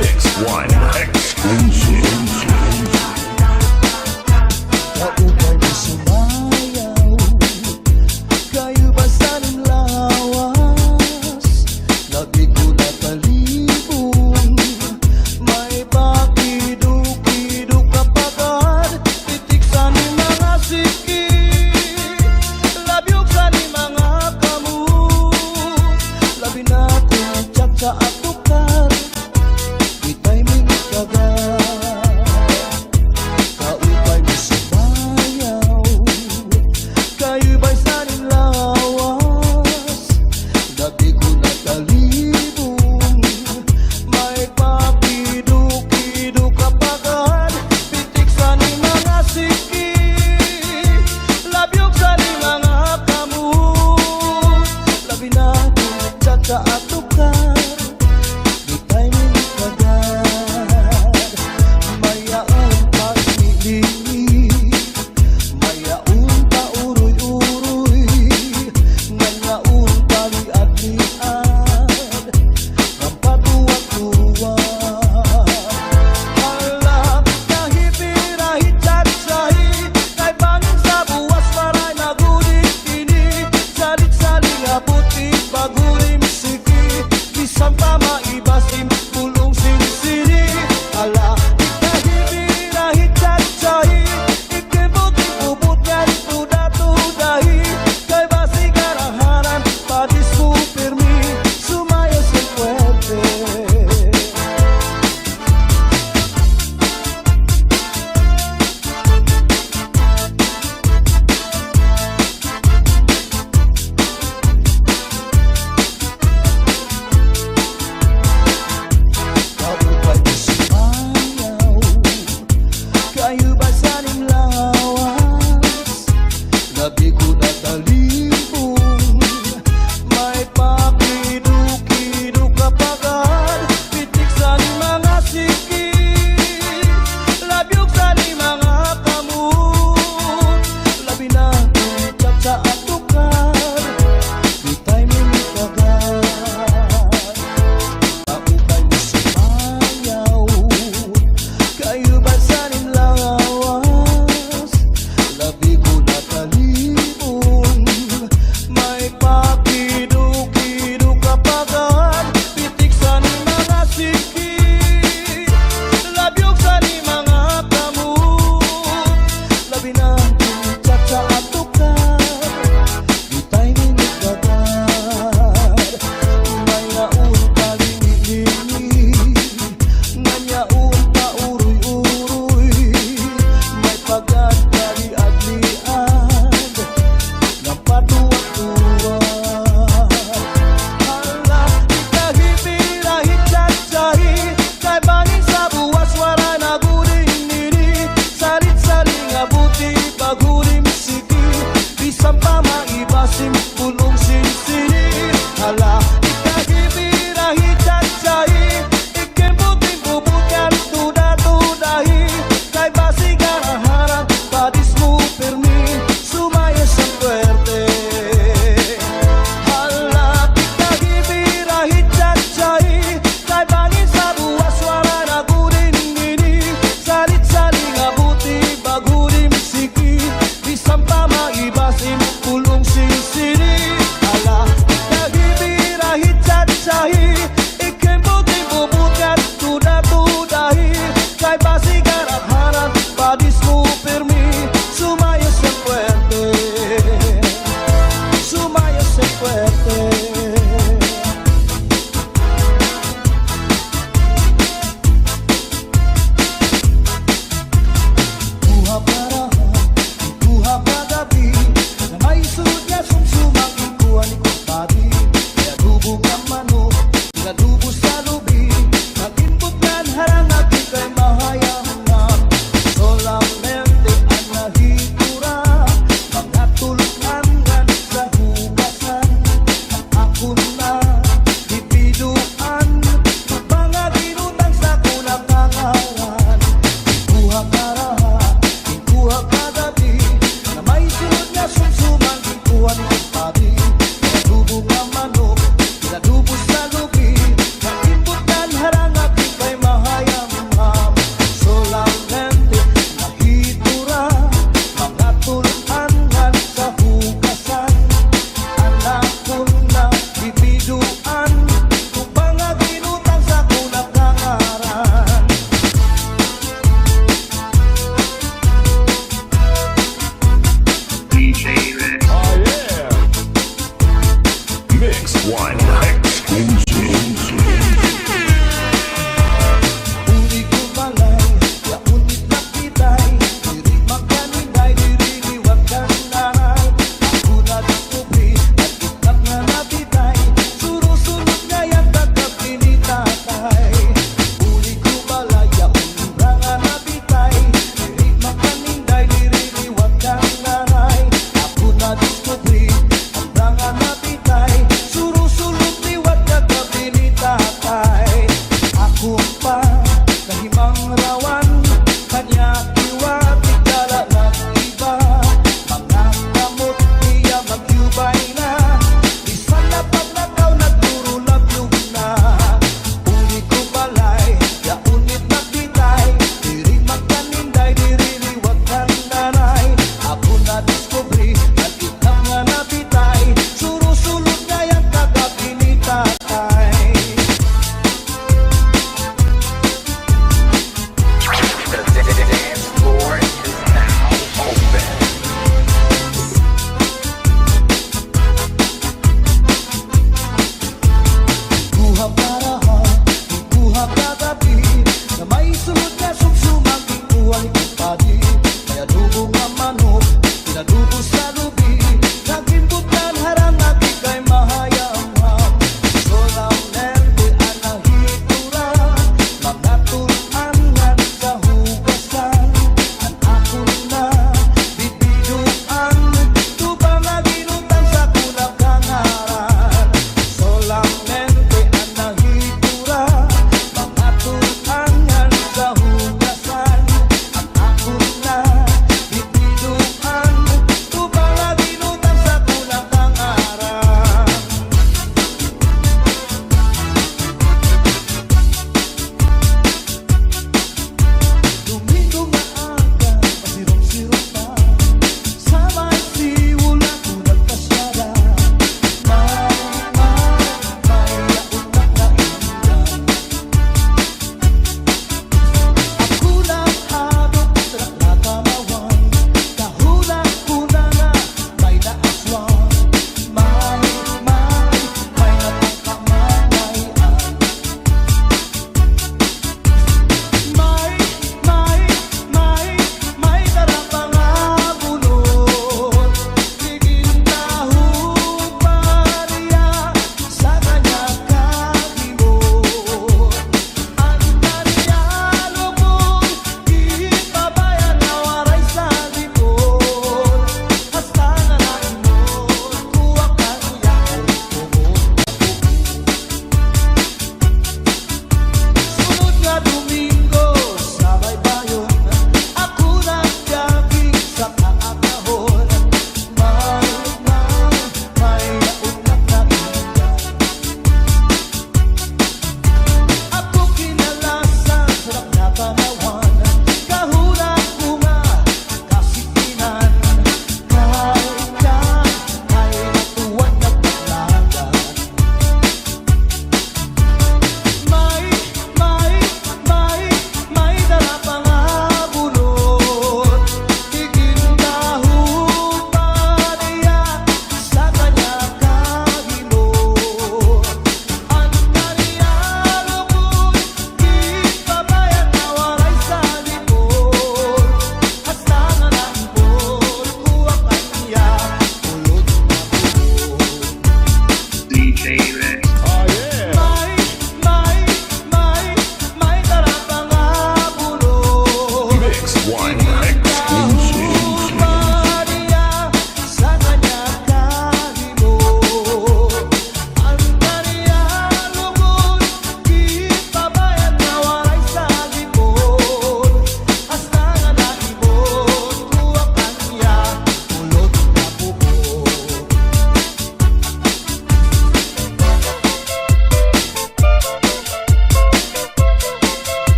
Mix One exclusive. Kaupay mo sumayaw, kayo ba sanang lawas? Lagi ko napalibong, may pakiduk-iduk kapagad. Titik sa ni mga sikit, labyog sa ni mga kamot. Labi na kong tsak sa atukat, itay may magkagat.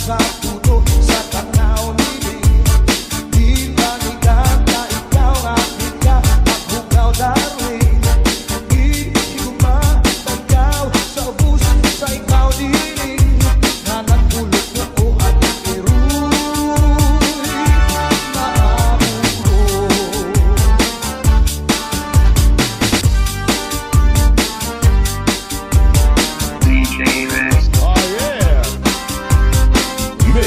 sa puno, sa tanaw nili. Di panigan na ikaw akin ka, magbukaw darling. Di kumatagaw sa ubus, sa ikaw dili. Na nagulog ko at iruy, maamulo. DJ Max. Oh yeah. Mix.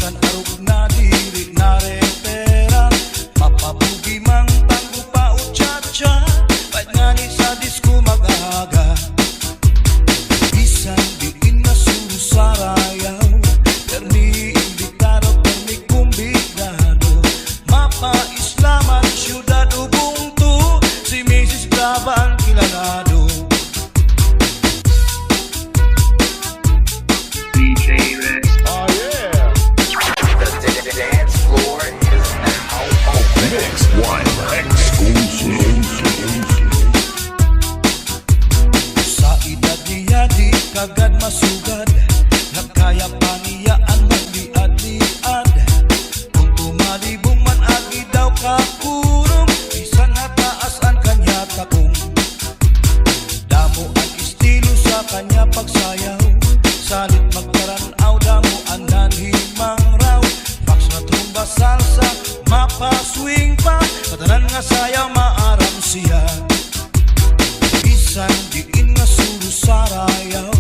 bisan arog na diri na repera, mapabugi mang tango pa o cha-cha, kahit nga ni sa disco mag-aga. Bisan diin na susarayaw, permi imbitado, permi kumbigado, mapa-islaman, syudad Ubuntu, si Mrs. Graba ang kilalado. Mix One exclusive. Sa edad niya di kagad masugad, nagkaya pa niya ang magliad-liad. Kung tumalibong man agi daw kakurong, bisan nataas ang kanya takong. Damo ang estilo sa kanya pagsayaw, salit magkaranaw, damo ang nanhimang raw. Fax na trumba salsa, mapa swing pa, katanan nga sayaw maaram siya. Bisan diin nga surusarayaw,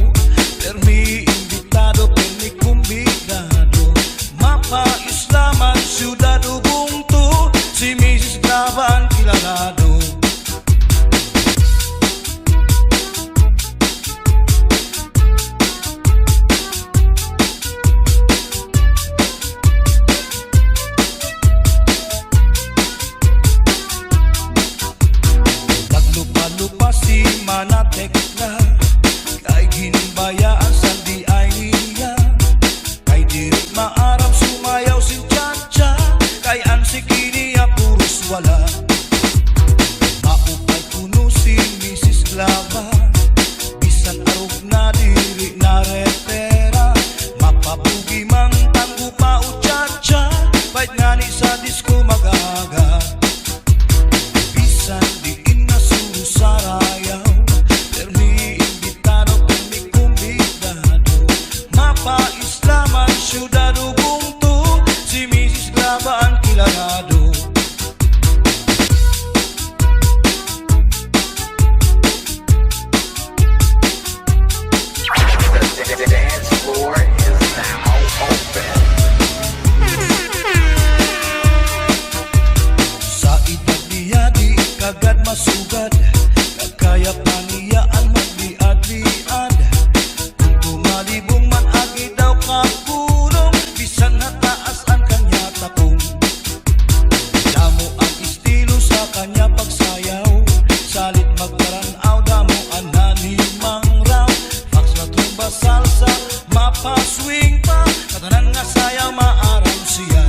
permi imbitado, permi kumbigado, mapa-islaman, syudad Ubuntu, si Mrs. Graba ang kilalado. Lupa si Manatekla, kay ginbayaan sa di ay niya, kay diri maaram sumayaw si cha-cha, kay ang sikiniya puros wala. Maupay kuno si Mrs. Glava, bisan arog na diri na repera, mapabugi mang tango pa o cha-cha, kahit nga ni sa disco mag-aga. Bisan diin na sarayaw, permi imbitado, permi kumbigado, mapa-islaman, syudad Ubuntu, si Mrs. Graba ang kilalado. The dance floor is now open. Sa edad niya di kagad masugad, kaya pa niya ang magliad-liad. Kung tumalibong man agi daw kakulong, bisan nataas ang kanya takong. Damo ang estilo sa kanya pagsayaw, salit magkaranaw, damo ang nanimang raw. Fax na trumba salsa, mapa swing pa, katanan nga sayaw maaram siya.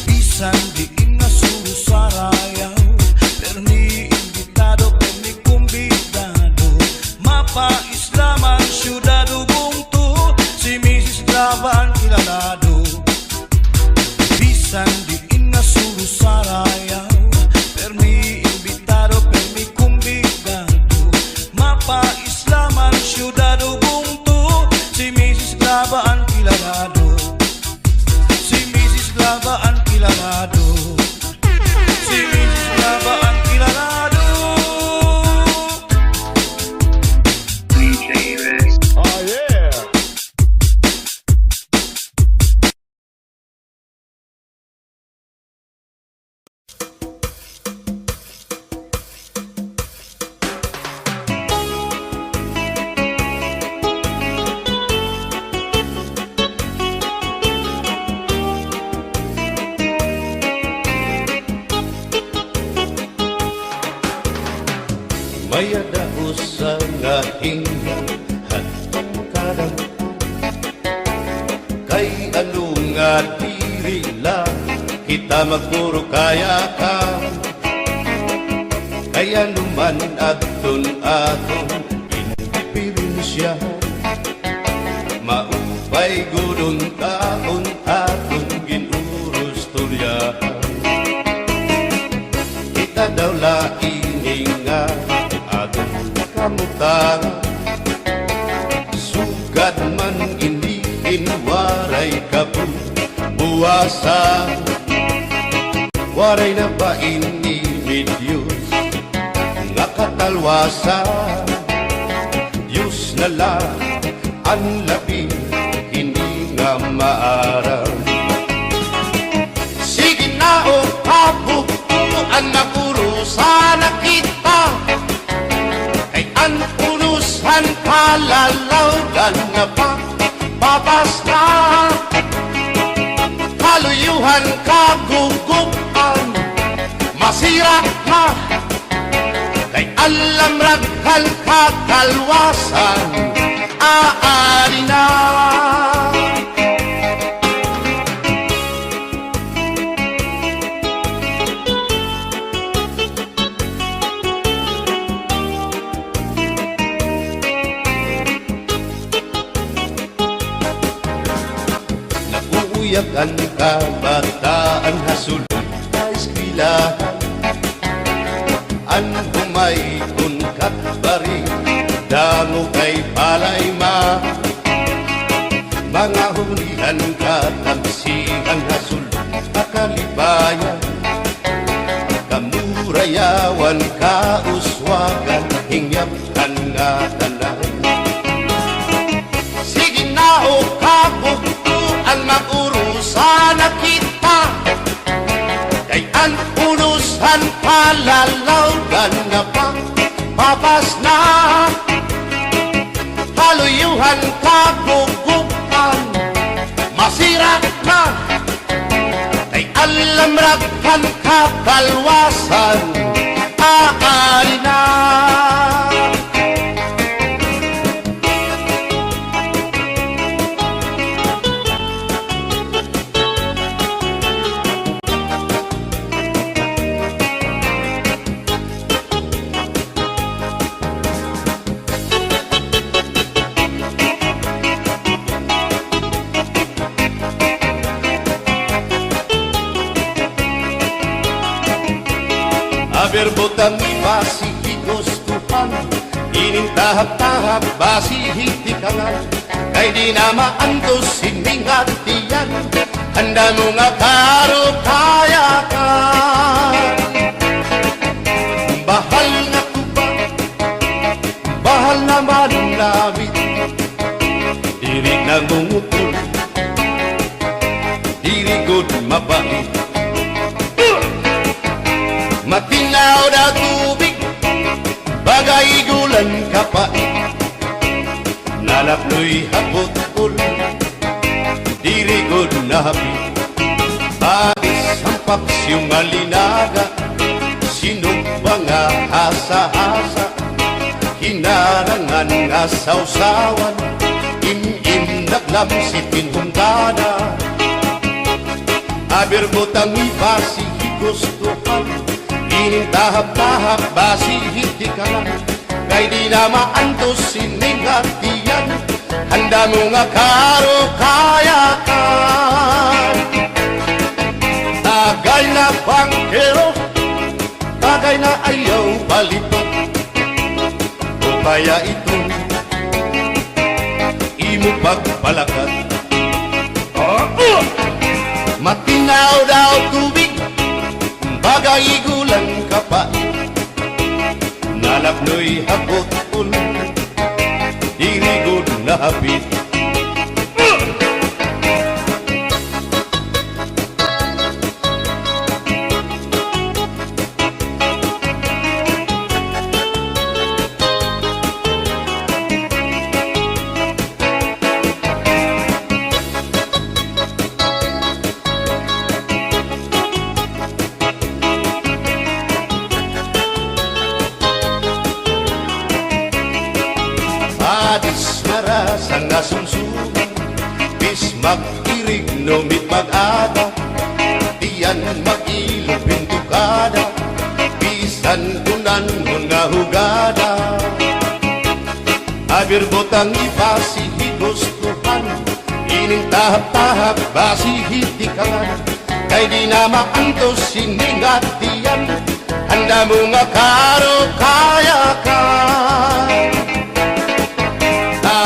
Bisan diin na surusarayaw, permi imbitado, permi kumbigado, mapa-islaman, syudad Ubuntu, si Mrs. Graba ang kilalado. Bisan diin na surusarayaw, permi imbitado, permi kumbigado, mapa-islaman, syudad Ubuntu, si Mrs. Graba ang kilalado. Si Mrs. Graba ang kilalado. Si Mrs. Graba ang kilalado. Oh yeah. Mayada usa nga hinga hatong kadang, kay ano nga diri lang kita magpuro kaya ka, kaya numan aton independensya, maupay gudon taon aton ginurus tulyahan. Kita daw laing nga kamutan, sugad man inihin waray kabuwasan, waray na ba inimidyos nga katalwasan. Diyos na lang ang labi, hindi nga maarang. Sige na o kabubuan na urusan na kita, kay ang urusan kalalawgan na papas na. Kaluyuhan kagugupan, masira na, kay alam raghal kakalwasan, aari na. Nakuuyak ang kabataan hasulod sa eskwelahan, ang humay kun katbari, damo kay palay ma. Mga hunihan katamsihan hasulod kakalibayan, kamurayawan kauswagan, hingyap kan nga tanan. Sige na o kabubuan magurusan na kita, kay ang urusan palalawgan na papas na. Kaluyuhan kagugupan, masira na, kay alam raghal kakalwasan, aari na. Berbotang basi higustuhan, inintahap-tahap basi hitikangan, kay di na maantos hindi ngatiyan, handa mo nga karo kayakan. Bahal na kuba, bahal naman namin, diri na ngumukul, diri good mabait. Matinaw na tubig, bagay gulan kapait, nalapnoy hapot-ul, dirigod na hapit. Abis ang paksyong alinaga, sinubang nga hasa-hasa, hinarangan nga sausawan, im-im naglamsitin humdana. Abirbotang ibasi higustuhan, inintahap-tahap basi hitikangan, kay di na maantos siningatiyan, handa mo nga karo kayakan. Tagay na bangkero, tagay na ayaw balitot, o kaya ito imo pagpalakat. Matinaw daw tubig, bagay gulang kapait, nalapnoy hapot-ul, dirigod na hapit. Adis marasang asumsuman, bis mag-irig numit mag-ada, diyan mag-ilog pintukada, bisan kunan mo nga hugada. Abirbotang ibasi higustuhan, inintahap-tahap basi hitikangan, kay di na maantos siningatiyan, handa mo nga karo kayakan.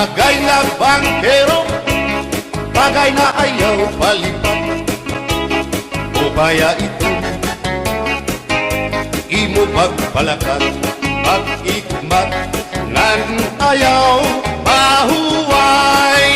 Bagay na bangkero, bagay na ayaw palipat, o kaya ito imo pagpalakat, pag-ikmat ngan ayaw mahuway.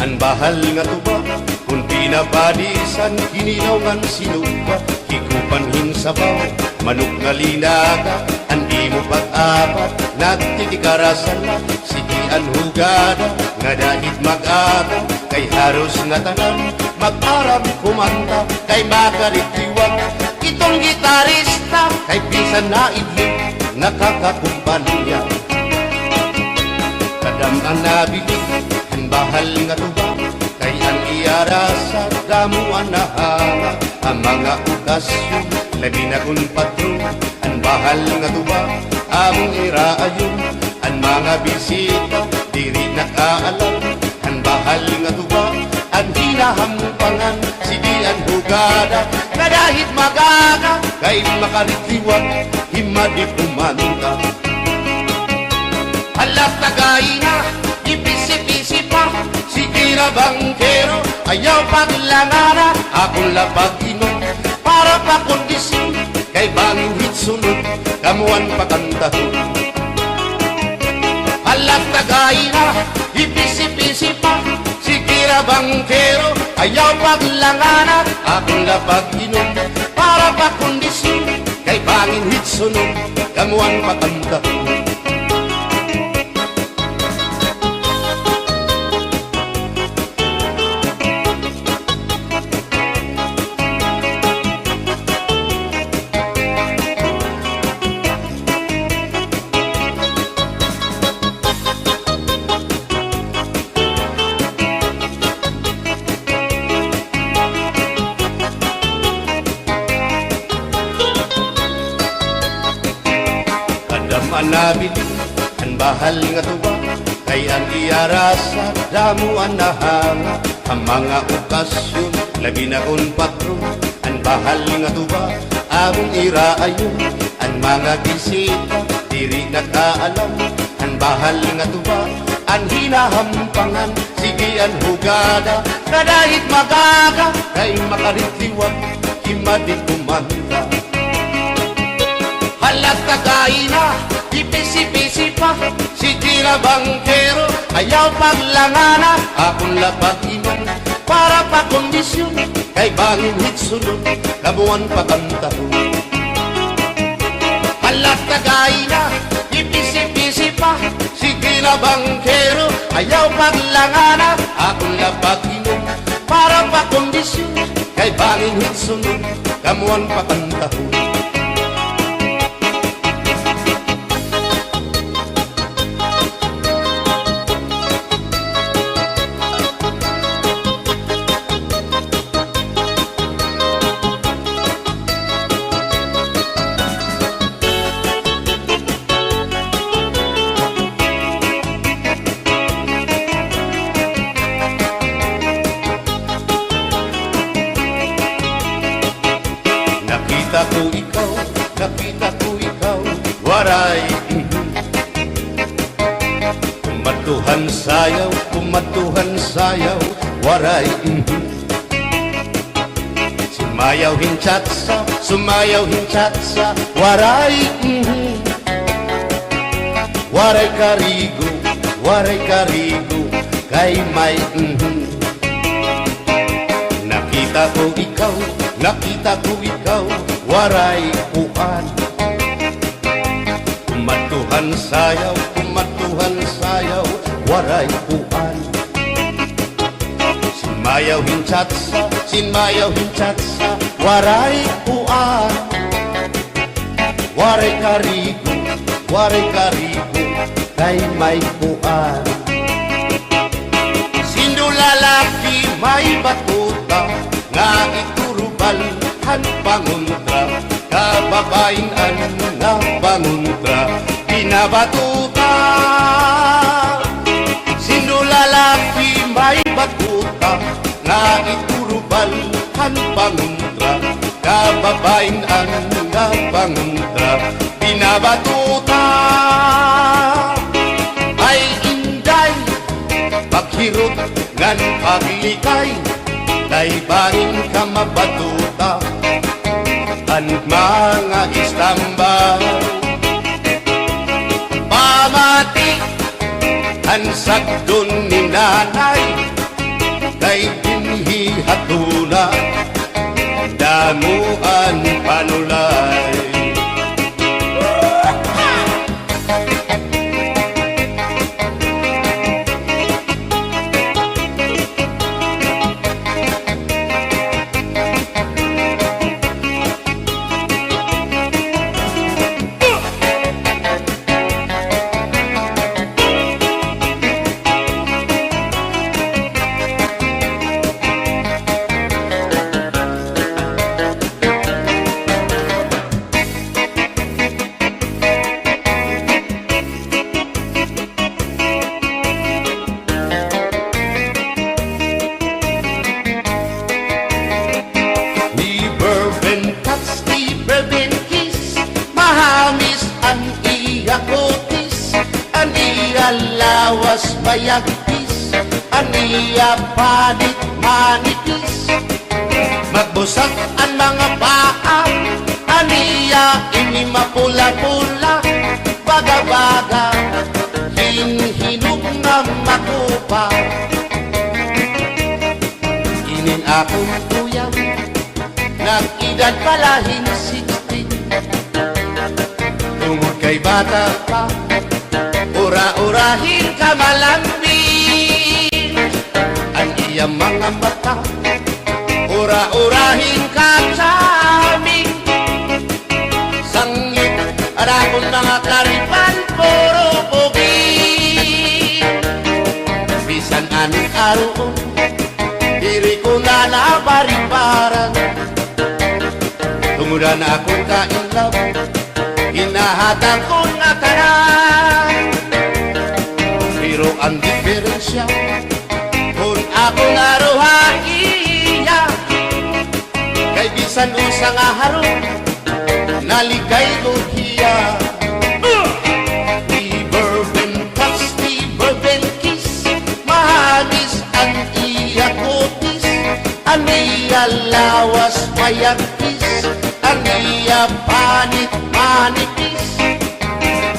An bahal nga tuba, kung pinapadisan, kinilaw ngan sinuba, hikupanhin sabaw, manok nga linaga, andi mo pag-apat, nagtitikarasan na, sige an hugada, nga dahit mag-aga, kay haros nga tanan, mag-aram kumanta, kay makaritiwag, itong gitarista, kay pisan na idling, nakakakumpanya. Kadam ang nabilig, ang bahal nga tuba, kay ang iarasa, damuan na hanga, ang mga okasyon, labi na kung patron, ang bahal nga tuba, among iraayon, ang mga bisita, diri nakaalam, ang bahal nga tuba, ang hinahampangan, sige ang hugada, na dahit magaga, kay makaritiwag, himadi kumanta. Alat tagay na, ipisi-pisi pa, sige na bangkero, ayaw paglangana, akong lapag inom, para pa kondisyon, kay bangin hit sunod, kamuan pakantahon. Alat tagay na, ipisi-pisi pa, sige na bangkero, ayaw paglangana, akong lapag inom, para pa kondisyon, kay bangin hit sunod, kamuan pakantahon. Nabili, ang bahal nga tuwa, kay ang iarasa, damuan na hanga, ang mga okasyon, labi na kung patron, ang bahal nga tuwa, among iraayon, ang mga bisita, diri nakaalam, ang bahal nga tuwa, ang hinahampangan, sige ang hugada, na dahit magaga, kay makaritiwag, himadi kumanta. Halat tagay na, ipisi-pisi pa, sige na bangkero, ayaw paglangana, akong lapag iman, para pa kondisyon, kay bangin hit sunod, kabuan pa kantahon. Halat tagay na, ipisi-pisi pa, sige na bangkero, ayaw paglangana, akong lapag iman, para pa kondisyon, kay bangin hit sunod, kamuan pa kantahon. Nakita ko ikaw, waray. Kumatuhan sayaw, waray. Sumayaw hinchatsa, waray. Waray karigo, kay may. Nakita ko ikaw, waray uan. Kumatuhan sayaw, waray uan. Sinmayaw hinchatsa, waray uan. Waray karigo, kay may uan. Sindulalaki may batuta, nga iturubal han panguntra, kababayan na panguntra, pinabatuta. Sindulalaki may batuta, nga iturubal han panguntra, kababayan na panguntra, pinabatuta. Ay inday, paghirot ngan paglikay, kay bangin ka mabatuta, ang mga istamba. Pamati ang sagdon ni nanay, damuan panulay. Lawas bayagpis, aniya panit manipis, magbusag ang mga paa, aniya ini mapula-pula, baga-baga, hinhinog na makupa. Inin akong kuya, nag-edad palahin 16, tungod kay bata pa, ura-urahin ka malambing ang iyang mga mata, ura-urahin ka saming sangit arakon mga karipan puro pogi. Bisan anong aroon diri ko na nabariparan, tumuda na akong kainlaw, hinahatang ko na kanan. Pero ang diferensya kung ako naruhaiya, kay bisan usang aharong naligay ko hiya. Never been touched, never been kissed, mahamis ang iya kutis, ang iya lawas mayagpis, ang iya panit manipis,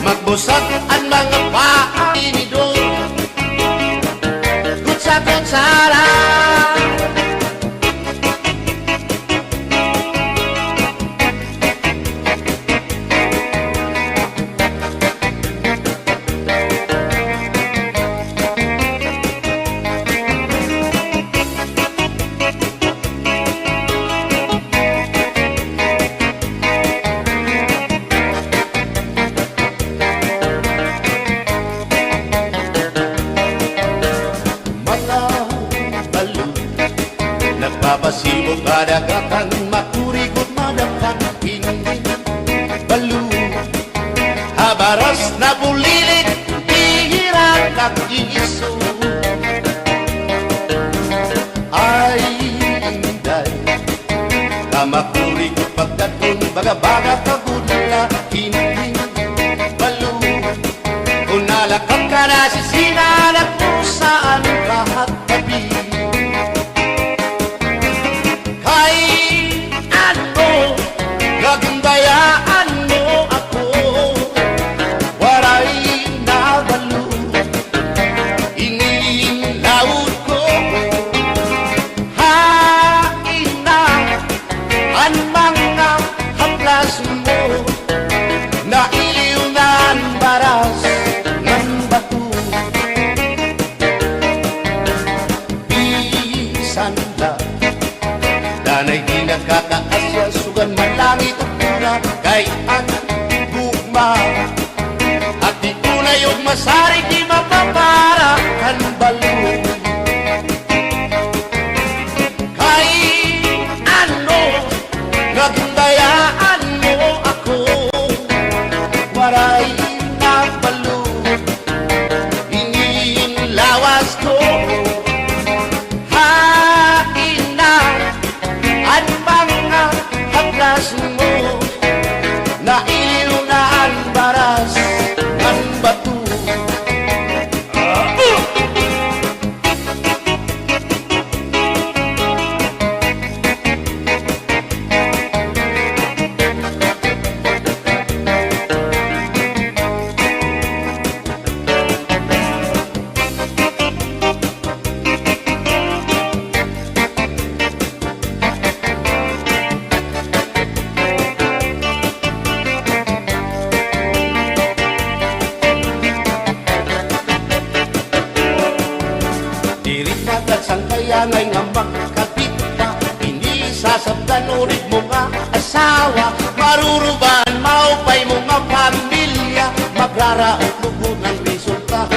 magbusag ang mga paa inidol, kutsara. Nagpapasibo kadagatan, makurikot madampan, hindi balo. Habaras na bulilit, hihirang nag-iiso. Ay, inday, kamakurikot pagkatun, baga-baga kagudla, hindi balo. Kung nalakap ka na sisinanak mo saan lahat tabi, gagandayaan mo ako, waray na balo, inilaud ko, hain na ang mga haplas mo, na iliw na ang baras ng bato. Bisan na danay di nagkakaasya, sugan man langit at pura, kay ang gugma. At di tunay yung masarig, di mapapara kan balo. Kay ano, nagundayaan mo ako, waray na balo, ingin lawas ko. Mo na iliw na ang baras ng bato. dangay nga makakabit ka. Inisasabdan ulit mo nga asawa, maruruban maupay mo nga pamilya, magraraot lubog ng resulta.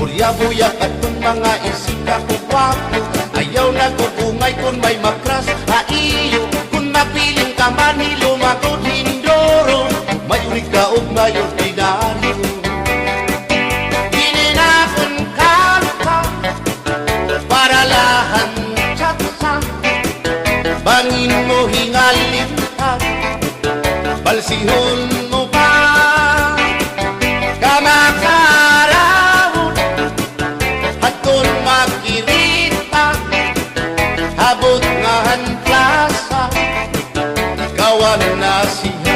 Burya-buyak at kung mga isika ko wapo, ayaw na kukungay kung may makras haiyo. Kung mapiling ka man hilumagod hindoro, mayurig ka o may ordinaryo. Hininakon ka para lahan tsatsa, bangin mo hingalimtan, balsihon mo pa kamakarahon, at kung makirita habot nga hanplasa, ikaw ang nasiyaw.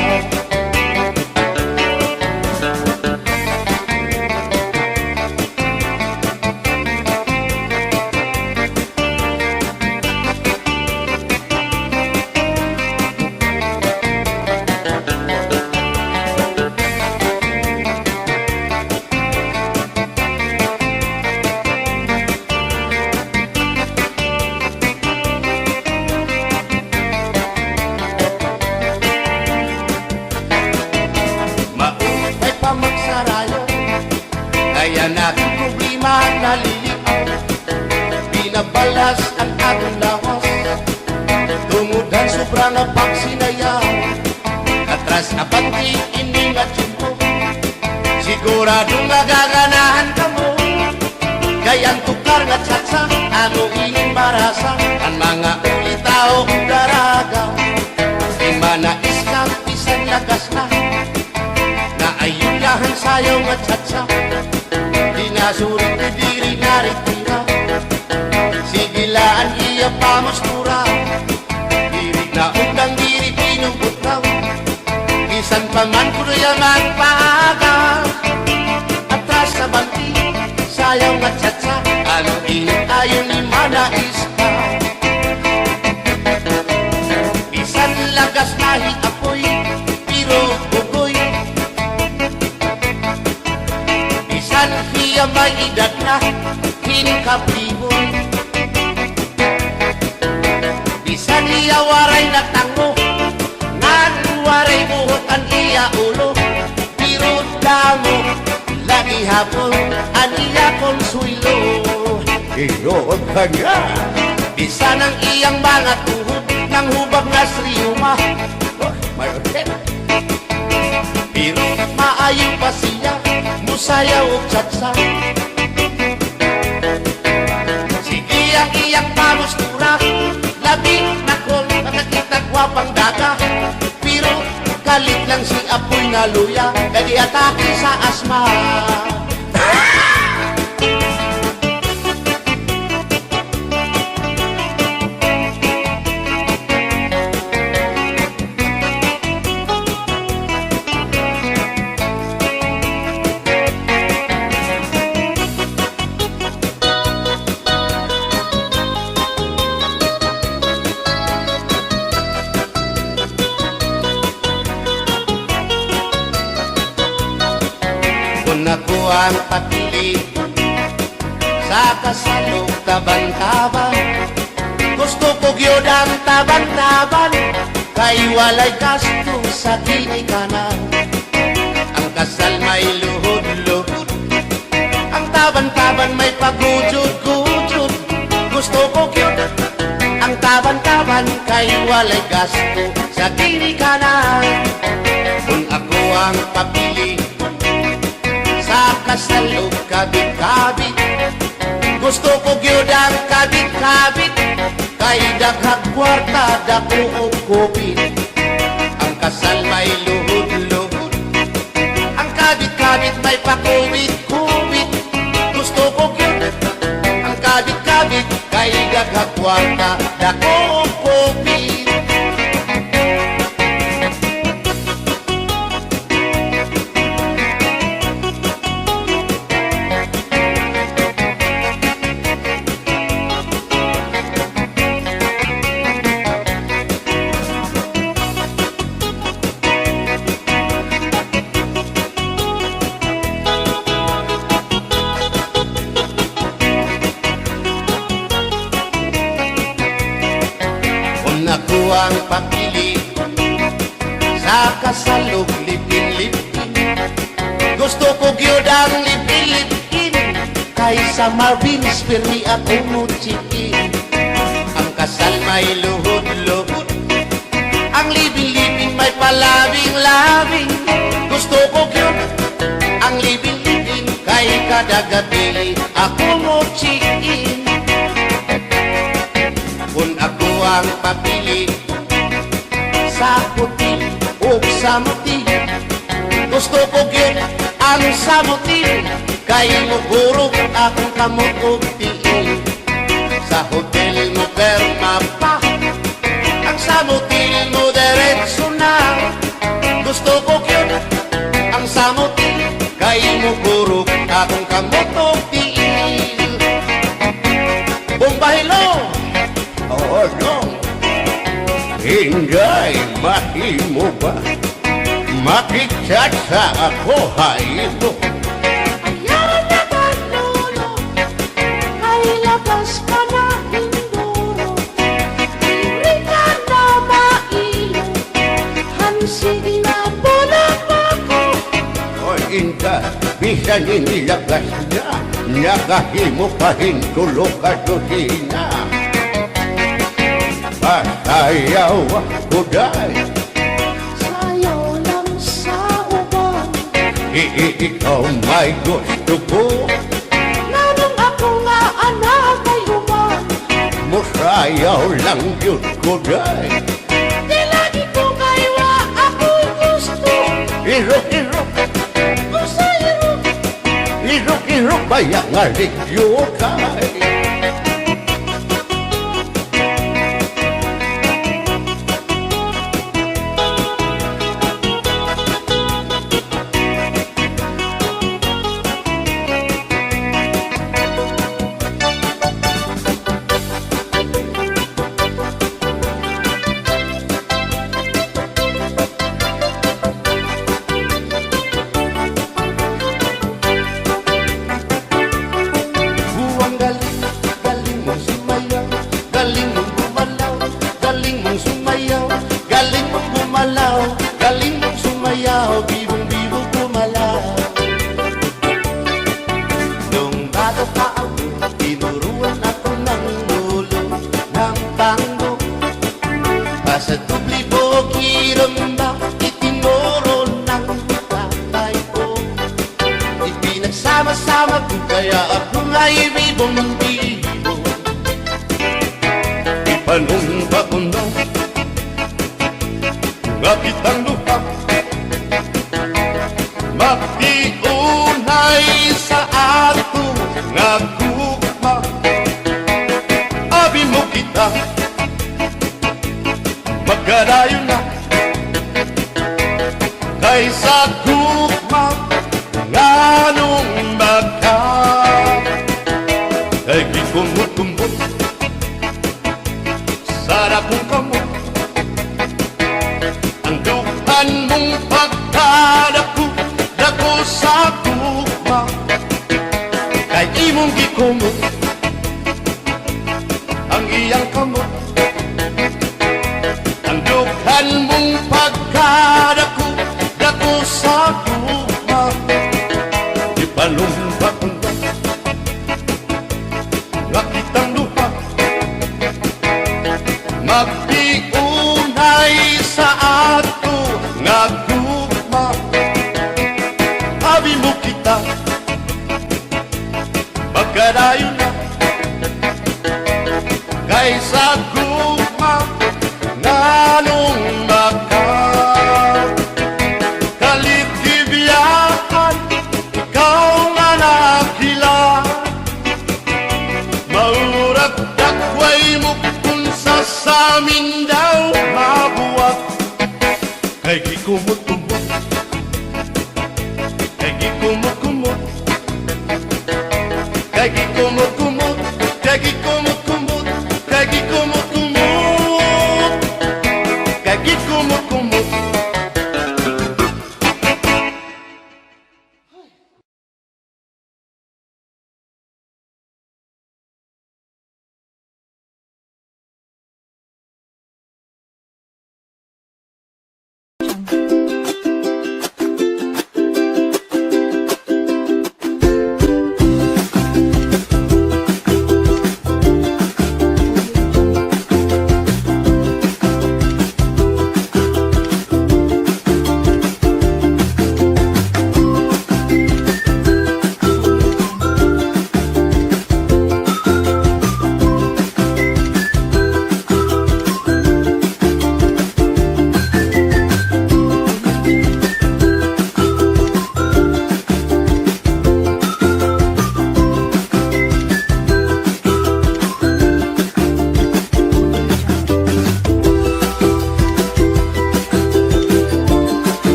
Maupay pa magsarayo, kaya natin problema naliliaw. Binabalas ang atong lawas, tumudan sobrang ang pagsinayaw. Atras na pati ini nga tiyempo, siguradong nagaganahan ka mo. Kayang tukar nga tsatsa, ano ining marasa, ang mga ulitaw daraga. Di manais ka, bisan lagas na, na ayun lahan sayaw nga tsatsa. Di nasurit na diri naritira, sigilaan iya pamustura. Diri na undang diri pinubutraw, bisan pa man kuno yung magpaaga. Atras sa banti, sayaw nga tsatsa, ano init ayon ni manais ka. Bisan lagas nahi apoy, pero bugoy. Bisan hiya may edad na, hinkapriboy. Bisan hiya waray na tango, ngan waray buhok ang iya ulo. Pero damo, lagi hapon, ang iya konsuelo. Iyon ka nga. Bisan ang iyang mga tuhod, ng hubag na sriyuma. May orket. Pero maayo pa siya, musayaw o tsatsa. Sige ang iyang pamustura, labi na kol, nakakita gwapang daga. Pero kalit lang si apoy na luya, kadi atake sa asma. Kung ako ang papili sa kasalog taban-taban, gusto ko gyud ang taban-taban, kay walay gasto sa kinikanan. Ang kasal may luhod-luhod, ang taban-taban may pagujud-gujud. Gusto ko gyud ang taban-taban, kay walay gasto sa kinikanan. Kung ako ang papili sa kasalog kabit-kabit, gusto ko gyud ang kabit-kabit, kay daghang kwarta dako og kupit. Ang kasal may luhod-luhod, ang kabit-kabit may pakubit-kubit. Gusto ko gyud ang kabit-kabit, kay daghang kwarta dako og kupit. ang pakili sa kasalog lipin-lipin. Gusto ko gyud ang lipin-lipin kaysa Marvin's Permi at Umuchikin. Ang kasal may luhod-luhod, ang libing-libing may palabing-labing. Gusto ko gyud ang libing-libing kay kada gabi ako mo chikin. Kung ako ang papili sa puti o sa muti, gusto ko gyud ang samuti kay mugurog akong kamot og tiin. Sa hotel mo perma pa, ang samuti mo diretso na. Gusto ko gyud ang samuti kay mugurog akong kamot og tiin. Bumbahilo! Oo, no. Hinday, mahimo ba? Makichat sa ako, haylo. Ayaw na kanolo, ay labas ka na indoro. Hindi ka na mailo, hansig na bulang ako. O inda, bisan inilagas na, nakahimo pa hintulog ka dosina. Pasayaw ako dahil Sayaw lang sa uban, ikaw may gusto ko. nanong ako nga anak ay uban. Musayaw lang yun ko dahil Di lagi ko kaywa ako'y gusto. irok-irok, O sa'yo, irok-irok bayang aligyo kay. Buwang galing, galing mong sumayaw, galing mong gumalaw, galing mong sumayaw, galing mong gumalaw, galing mong sumayaw, bibong-bibong gumalaw. Nung bata pa ako, tinuruan ako ng ulo ng tango. Basta dubli bogi rumba, itinuro ng tatay ko. Ipinagsama-sama ko kaya ako nga'y bibong-bibong. Ipanumpa ko na nga kitang lupa, magtiunay sa ato nga gugma. Abi mo kita, magkarayo na kaysa gugma nga nung magka. Kay gikumot-kumot sarap kong kamot, ang dukan mong pagkadako dako sa gugma. Kay imong gikumot ang iyang kamot, ang dukan mong pagkadako dako sa gugma. Ipalumpa kong nga kitang lupa, magtiunay sa ato nga gugma. Abi mo kita, magkarayo na kaysa gugma nga nung magka. Kaligbibiyahan, ikaw nga nakila, maurag dakway mo kung sa samin daw mabuwag. Kay gikumot